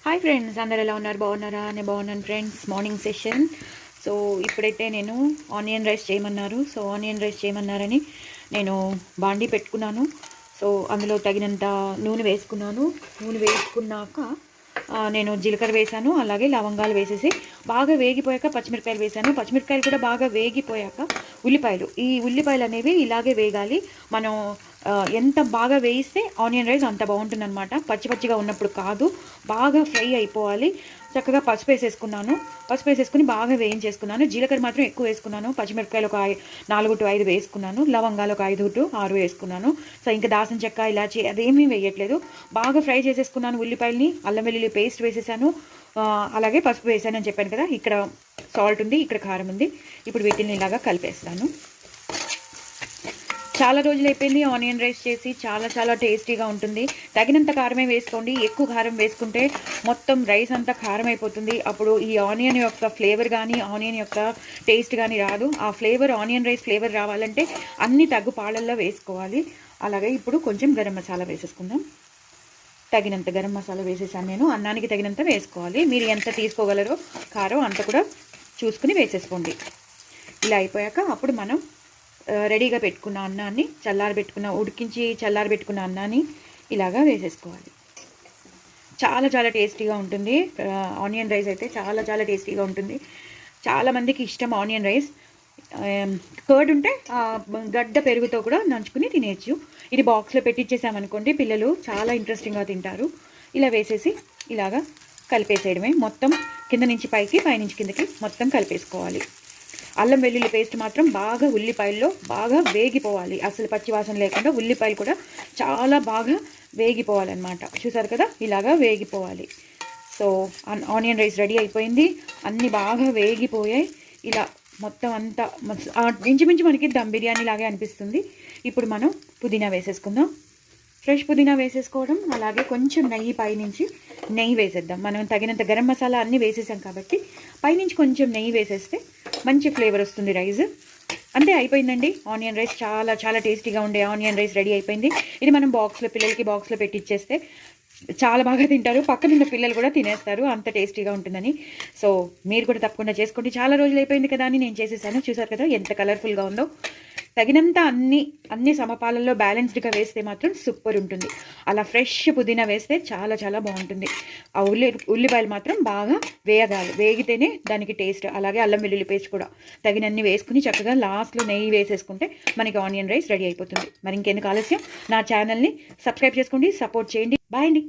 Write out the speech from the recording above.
Hi friends, అందరు ఎలా ఉన్నారు? బాగున్నారా? నేను బాగున్నాను ఫ్రెండ్స్. Morning session. సో ఇప్పుడైతే నేను ఆనియన్ రైస్ చేయమన్నారు. సో ఆనియన్ రైస్ చేయమన్నారని నేను బాండీ పెట్టుకున్నాను. సో అందులో తగినంత నూనె వేసుకున్నాను. నూనె వేసుకున్నాక నేను జీలకర్ర వేసాను, అలాగే లవంగాలు వేసేసి బాగా వేగిపోయాక పచ్చిమిరపకాయలు వేసాను. పచ్చిమిరపకాయలు కూడా బాగా వేగిపోయాక ఉల్లిపాయలు, ఈ ఉల్లిపాయలు అనేవి ఇలాగే వేగాలి. మనం ఎంత బాగా వేయిస్తే ఆనియన్ రైస్ అంత బాగుంటుంది అనమాట. పచ్చి పచ్చిగా ఉన్నప్పుడు కాదు, బాగా ఫ్రై అయిపోవాలి. చక్కగా పసుపు వేసేసుకున్నాను. పసుపు వేసేసుకుని బాగా వేయించేసుకున్నాను. జీలకర్ర మాత్రం ఎక్కువ వేసుకున్నాను. పచ్చిమిరపకాయలు ఒక 4 to 5 వేసుకున్నాను. లవంగాలు ఒక 5 to 6 వేసుకున్నాను. సో ఇంకా దాల్చిన చెక్క, ఇలాచి అదేమీ వేయట్లేదు. బాగా ఫ్రై చేసేసుకున్నాను ఉల్లిపాయలని. అల్లం వెల్లుల్లి పేస్ట్ వేసేసాను, అలాగే పసుపు వేసాను అని చెప్పాను కదా. ఇక్కడ సాల్ట్ ఉంది, ఇక్కడ కారం ఉంది. ఇప్పుడు వీటిని ఇలాగా కలిపేస్తాను. చాలా రోజులు అయిపోయింది ఆనియన్ రైస్ చేసి. చాలా చాలా టేస్టీగా ఉంటుంది. తగినంత కారమే వేసుకోండి. ఎక్కువ కారం వేసుకుంటే మొత్తం రైస్ అంతా కారం అయిపోతుంది. అప్పుడు ఈ ఆనియన్ యొక్క ఫ్లేవర్ కానీ ఆనియన్ యొక్క టేస్ట్ కానీ రాదు. ఆ ఫ్లేవర్, ఆనియన్ రైస్ ఫ్లేవర్ రావాలంటే అన్ని తగ్గు పాలల్లో వేసుకోవాలి. అలాగే ఇప్పుడు కొంచెం గరం మసాలా వేసేసుకుందాం. తగినంత గరం మసాలా వేసేసాను నేను. అన్నానికి తగినంత వేసుకోవాలి. మీరు ఎంత తీసుకోగలరో కారం అంత కూడా చూసుకుని వేసేసుకోండి. ఇలా అయిపోయాక అప్పుడు మనం రెడీగా పెట్టుకున్న అన్నాన్ని, ఉడికించి చల్లారబెట్టుకున్న అన్నాన్ని ఇలాగా వేసేసుకోవాలి. చాలా చాలా టేస్టీగా ఉంటుంది ఆనియన్ రైస్ అయితే. చాలా చాలా టేస్టీగా ఉంటుంది. చాలామందికి ఇష్టం ఆనియన్ రైస్. కర్డ్ ఉంటే గడ్డ పెరుగుతో కూడా నంచుకుని తినేయచ్చు. ఇది బాక్స్లో పెట్టించేసామనుకోండి, పిల్లలు చాలా ఇంట్రెస్టింగ్గా తింటారు. ఇలా వేసేసి ఇలాగా కలిపేసేయడమే. మొత్తం కింద నుంచి పైకి, పైనుంచి కిందకి మొత్తం కలిపేసుకోవాలి. అల్లం వెల్లుల్లి పేస్ట్ మాత్రం బాగా ఉల్లిపాయల్లో బాగా వేగిపోవాలి. అసలు పచ్చివాసన లేకుండా ఉల్లిపాయలు కూడా చాలా బాగా వేగిపోవాలన్నమాట. చూసారు కదా, ఇలాగా వేగిపోవాలి. సో ఆనియన్ రైస్ రెడీ అయిపోయింది. అన్నీ బాగా వేగిపోయాయి. ఇలా మొత్తం అంతా ఇంచుమించు మనకి దమ్ బిర్యానీ లాగే అనిపిస్తుంది. ఇప్పుడు మనం పుదీనా వేసేసుకుందాం. ఫ్రెష్ పుదీనా వేసేసుకోవడం, అలాగే కొంచెం నెయ్యి, పైనుంచి నెయ్యి వేసేద్దాం. మనం తగినంత గరం మసాలా అన్నీ వేసేసాం కాబట్టి పైనుంచి కొంచెం నెయ్యి వేసేస్తే మంచి ఫ్లేవర్ వస్తుంది రైస్. అంతే, అయిపోయిందండి ఆనియన్ రైస్. చాలా చాలా టేస్టీగా ఉండే ఆనియన్ రైస్ రెడీ అయిపోయింది. ఇది మనం పిల్లలకి బాక్స్లో పెట్టి ఇచ్చేస్తే చాలా బాగా తింటారు. పక్కనున్న పిల్లలు కూడా తినేస్తారు, అంత టేస్టీగా ఉంటుందని. సో మీరు కూడా తప్పకుండా చేసుకోండి. చాలా రోజులు అయిపోయింది కదా అని నేను చేసేసాను. చూసారు కదా ఎంత కలర్ఫుల్గా ఉందో. తగినంత అన్ని సమపాలల్లో బ్యాలెన్స్డ్గా వేస్తే మాత్రం సూపర్ ఉంటుంది. అలా ఫ్రెష్ పుదీనా వేస్తే చాలా చాలా బాగుంటుంది. ఆ ఉల్లిపాయలు మాత్రం బాగా వేయగాలి, వేగితేనే దానికి టేస్ట్. అలాగే అల్లం వెల్లుల్లి పేస్ట్ కూడా తగినన్ని వేసుకుని చక్కగా లాస్ట్లో నెయ్యి వేసేసుకుంటే మనకి ఆనియన్ రైస్ రెడీ అయిపోతుంది. మరి ఇంకెందుకు ఆలస్యం, నా ఛానల్ని సబ్స్క్రైబ్ చేసుకోండి, సపోర్ట్ చేయండి. బాయ్ అండి.